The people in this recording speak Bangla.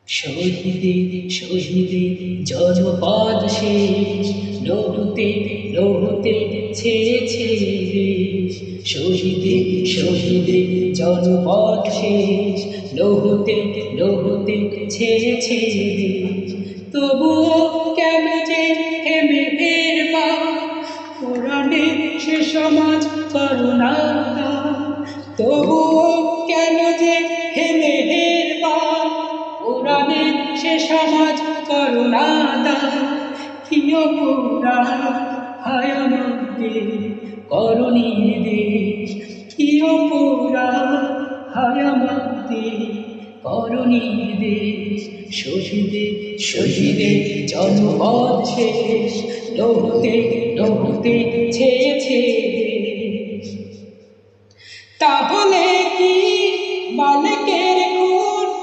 শহীদে শহীদে জনপদ শেষ, লৌহতে লৌহতে ছেয়েছে দেশ। শহীদে শহীদে জনপদ শেষ, লৌহতে লৌহতে ছেয়েছে দেশ। তবুও কেন যে হেমে ফেরবা, কোরআনে সে সমাজ করুণা দান। তবুও কেন যে হেমে ফেরবা, কোরআনে সে সমাজ করুণা দান। কি অপরাধ হায় আমাদের করণীর দেশ, কি অপরাধ হায় আমাদের করণীর দেশ। শহীদে শহীদে জনপদ শেষ, লৌহতে লৌহতে ছেয়েছে দেশ। তাহলে